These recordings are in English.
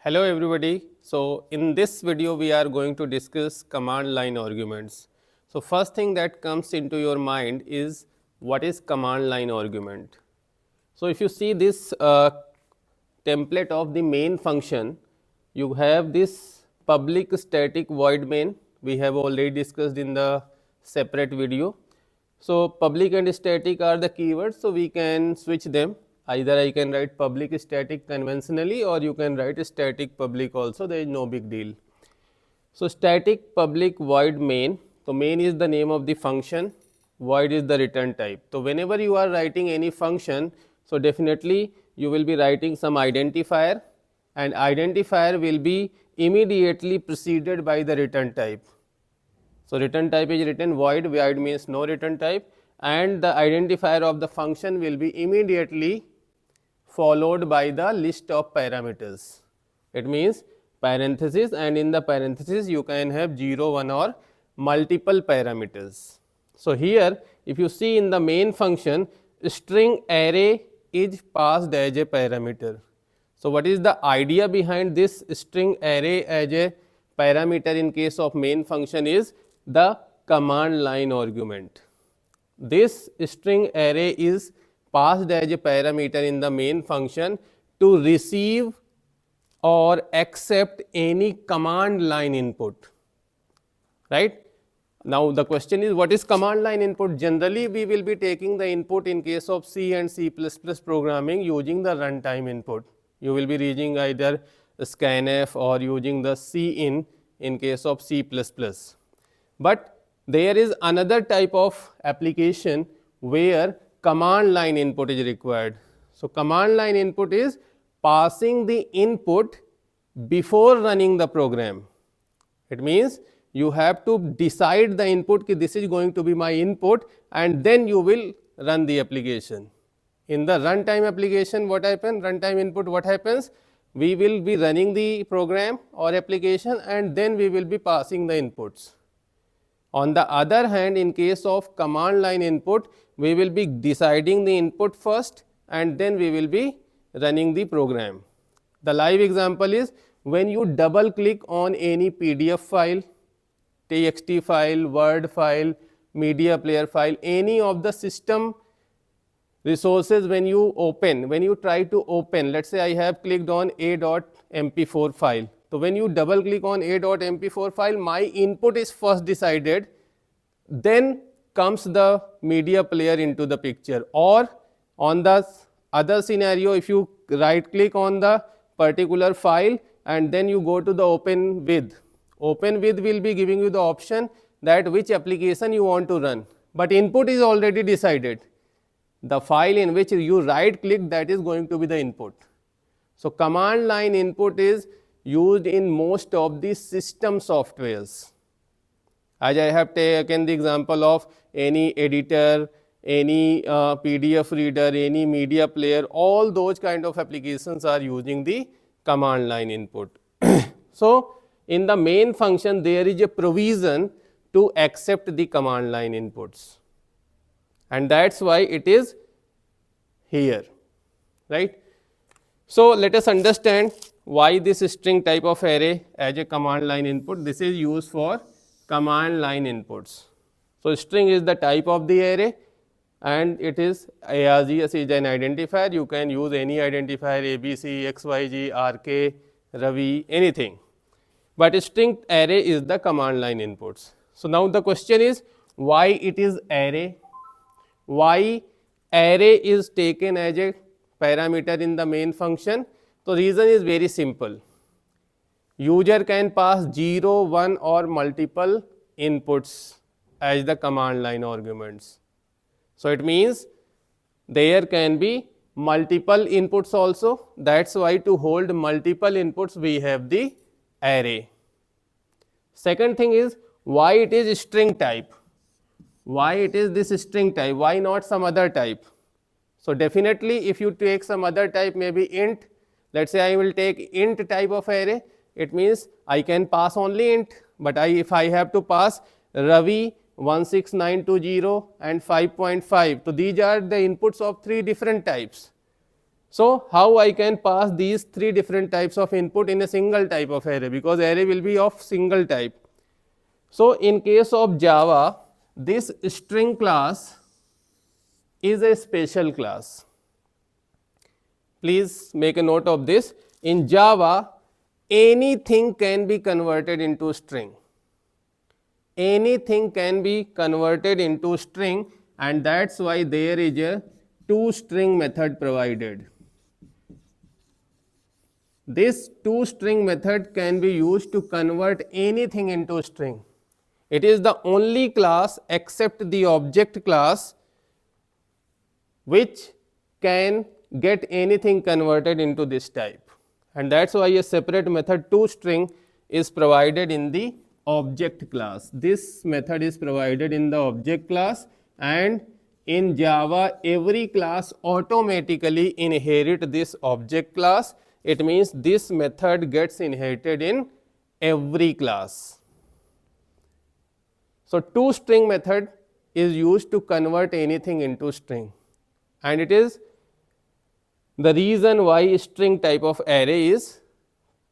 Hello everybody. So in this video we are going to discuss command line arguments. So first thing that comes into your mind is what is command line argument. So if you see this template of the main function, you have this public static void main. We have already discussed in the separate video. So public and static are the keywords, so we can switch them. Either I can write public static conventionally, or you can write static public also, there is no big deal. So static public void main. So main is the name of the function, void is the return type. So whenever you are writing any function, so definitely you will be writing some identifier, and identifier will be immediately preceded by the return type. So return type is written void, void means no return type, and the identifier of the function will be immediately followed by the list of parameters. It means parenthesis, and in the parenthesis you can have 0, 1 or multiple parameters. So here if you see in the main function, string array is passed as a parameter. So what is the idea behind this string array as a parameter in case of main function is the command line argument. This string array is passed as a parameter in the main function to receive or accept any command line input, right. Now the question is, what is command line input? Generally we will be taking the input in case of C and C++ programming using the runtime input. You will be using either scanf or using the cin in case of C++. But there is another type of application where command line input is required. So command line input is passing the input before running the program. It means you have to decide the input, that this is going to be my input, and then you will run the application. In the runtime application, what happens? Runtime input, what happens? We will be running the program or application, and then we will be passing the inputs. On the other hand, in case of command line input, we will be deciding the input first, and then we will be running the program. The live example is when you double click on any PDF file, TXT file, Word file, media player file, any of the system resources, when you try to open, let us say I have clicked on a.mp4 file. So when you double click on a.mp4 file, my input is first decided, then comes the media player into the picture. Or on the other scenario, if you right click on the particular file and then you go to the open with will be giving you the option that which application you want to run, but input is already decided. The file in which you right click, that is going to be the input. So command line input is used in most of the system softwares. As I have taken the example of any editor, any PDF reader, any media player, all those kind of applications are using the command line input. So in the main function there is a provision to accept the command line inputs, and that is why it is here, right. So let us understand why this string type of array as a command line input. This is used for command line inputs. So string is the type of the array, and it is args is an identifier. You can use any identifier, abc, xyz, rk, Ravi, anything, but string array is the command line inputs. So now the question is, why it is array? Why array is taken as a parameter in the main function? So reason is very simple. User can pass 0, 1 or multiple inputs as the command line arguments. So it means there can be multiple inputs also. That is why to hold multiple inputs we have the array. Second thing is, why it is string type? Why it is this string type? Why not some other type? So definitely if you take some other type, maybe int, let us say I will take int type of array, it means I can pass only int, but if I have to pass Ravi 16920 and 5.5, so these are the inputs of 3 different types. So how I can pass these three different types of input in a single type of array, because array will be of single type. So in case of Java, this string class is a special class. Please make a note of this. In Java, anything can be converted into string. Anything can be converted into string, and that's why there is a toString method provided. This toString method can be used to convert anything into string. It is the only class except the object class which can get anything converted into this type, and that's why a separate method toString is provided in the object class. This method is provided in the object class, and in Java every class automatically inherit this object class. It means this method gets inherited in every class. So toString method is used to convert anything into string, and it is the reason why string type of array is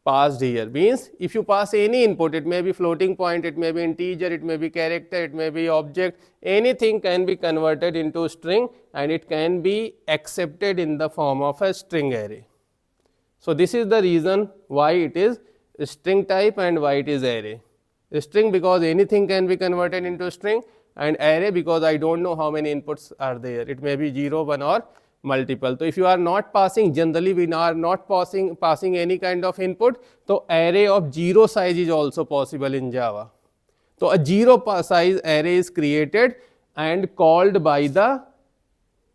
passed here. Means if you pass any input, it may be floating point, it may be integer, it may be character, it may be object, anything can be converted into string, and it can be accepted in the form of a string array. So this is the reason why it is string type and why it is array. String because anything can be converted into string, and array because I don't know how many inputs are there. It may be 0, 1 or multiple. So if you are not passing, generally we are not passing any kind of input, so array of 0 size is also possible in Java. So a 0 size array is created and called by the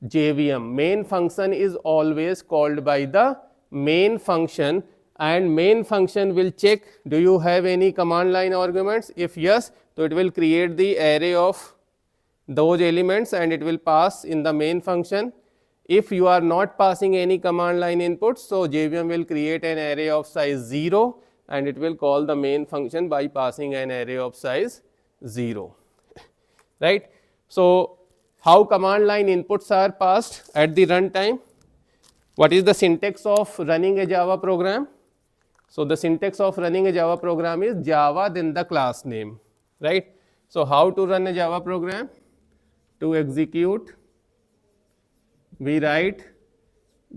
JVM. Main function is always called by the main function, and main function will check do you have any command line arguments. If yes, so it will create the array of those elements and it will pass in the main function. If you are not passing any command line inputs, so JVM will create an array of size 0 and it will call the main function by passing an array of size 0, right. So how command line inputs are passed at the runtime? What is the syntax of running a Java program? So the syntax of running a Java program is Java then the class name, right. So how to run a Java program? To execute, we write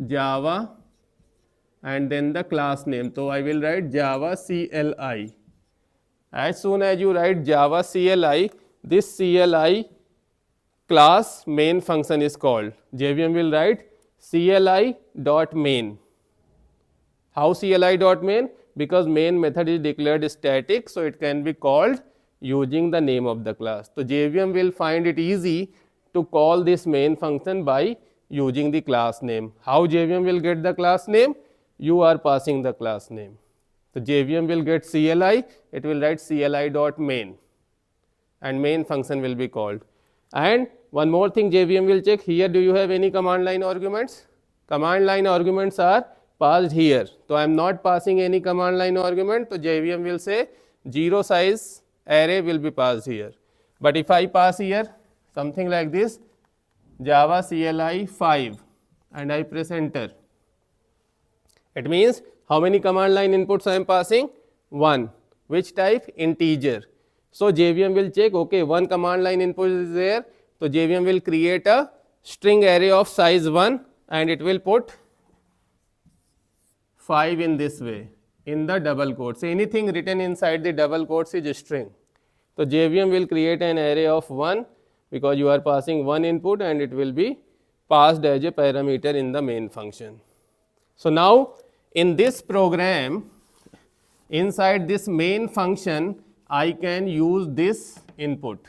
Java and then the class name. So I will write Java CLI. As soon as you write Java CLI, this CLI class main function is called. JVM will write CLI.main. How CLI.main? Because main method is declared static, so it can be called using the name of the class. So JVM will find it easy to call this main function by using the class name. How JVM will get the class name? You are passing the class name. So JVM will get CLI, it will write CLI.main and main function will be called. And one more thing JVM will check, here do you have any command line arguments? Command line arguments are passed here. So I am not passing any command line argument, so JVM will say 0 size array will be passed here. But if I pass here something like this, Java CLI 5 and I press enter, it means how many command line inputs I am passing? 1. Which type? Integer. So JVM will check, okay, 1 command line input is there, so JVM will create a string array of size 1 and it will put 5 in this way in the double quotes. Anything written inside the double quotes is a string. So JVM will create an array of 1 because you are passing 1 input and it will be passed as a parameter in the main function. So now in this program, inside this main function, I can use this input.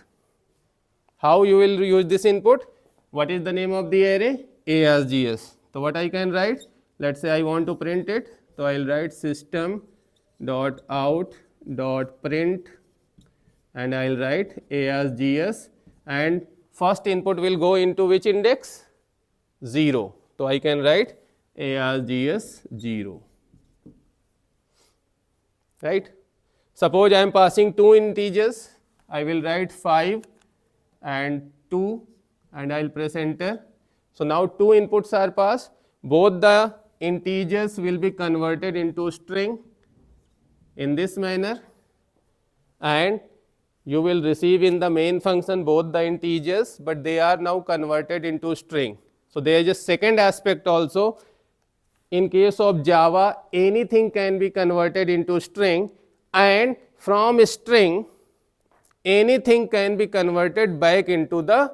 How you will use this input? What is the name of the array? args. So what I can write? Let's say I want to print it. So I will write system.out.print and I will write args, and first input will go into which index? 0. So I can write args 0, right. Suppose I am passing 2 integers, I will write 5 and 2 and I will press enter. So now 2 inputs are passed. both the integers will be converted into string in this manner, and you will receive in the main function both the integers, but they are now converted into string. So there is a second aspect also. In case of Java, anything can be converted into string, and from string anything can be converted back into the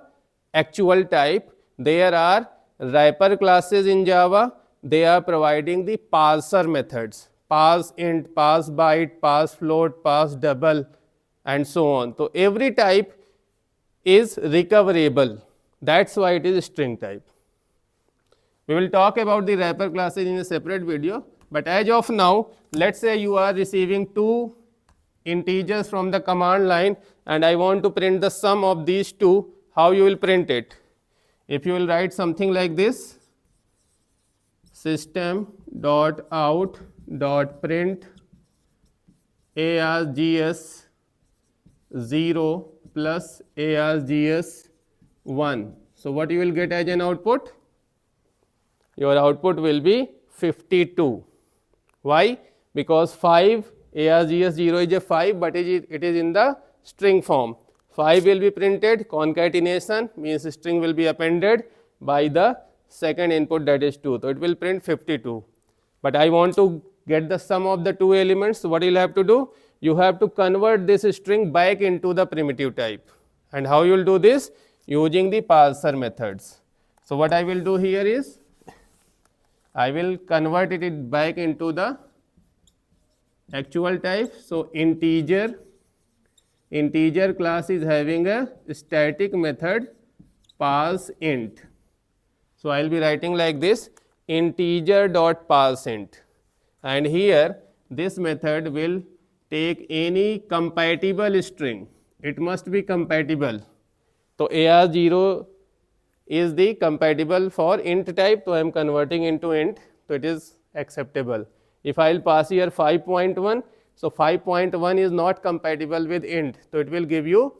actual type. There are wrapper classes in Java. They are providing the parser methods, parse int, parse byte, parse float, parse double, and so on. So every type is recoverable. That's why it is string type. We will talk about the wrapper classes in a separate video, but as of now, let's say you are receiving two integers from the command line and I want to print the sum of these two. How you will print it? If you will write something like this, system.out.print args 0 plus args 1. So what you will get as an output? Your output will be 52. Why? Because 5 args 0 is a 5, but it is in the string form. 5 will be printed, concatenation means string will be appended by the second input, that is 2. So it will print 52. But I want to get the sum of the two elements. So what you will have to do? You have to convert this string back into the primitive type. And how you will do this? Using the parser methods. So what I will do here is, I will convert it back into the actual type. So integer class is having a static method parse int. So I will be writing like this, integer dot parse int, and here this method will take any compatible string. It must be compatible. So AR0 is the compatible for int type, so I am converting into int, so it is acceptable. If I will pass here 5.1, so 5.1 is not compatible with int, so it will give you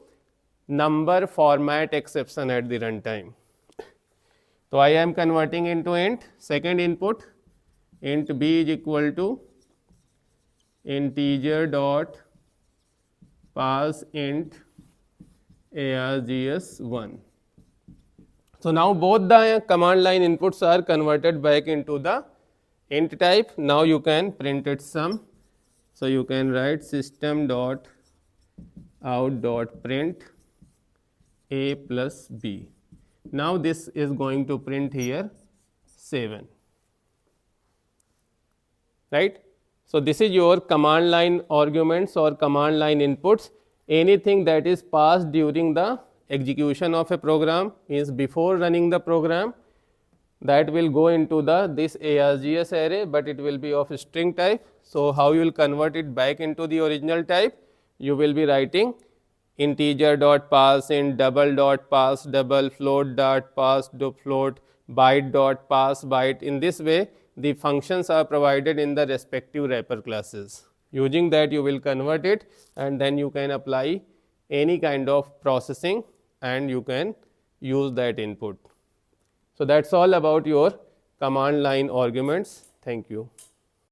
number format exception at the runtime. So I am converting into int. Second input, int b is equal to integer dot parse int args 1. So now both the command line inputs are converted back into the int type. Now you can print its sum. So you can write system dot out dot print a plus b. Now this is going to print here 7, right? So this is your command line arguments or command line inputs. Anything that is passed during the execution of a program, means before running the program, that will go into this args array, but it will be of string type. So how you will convert it back into the original type? You will be writing integer dot parse int, double dot parse double, float dot parse float, byte dot parse byte. In this way, the functions are provided in the respective wrapper classes. Using that, you will convert it, and then you can apply any kind of processing and you can use that input. So that's all about your command line arguments. Thank you.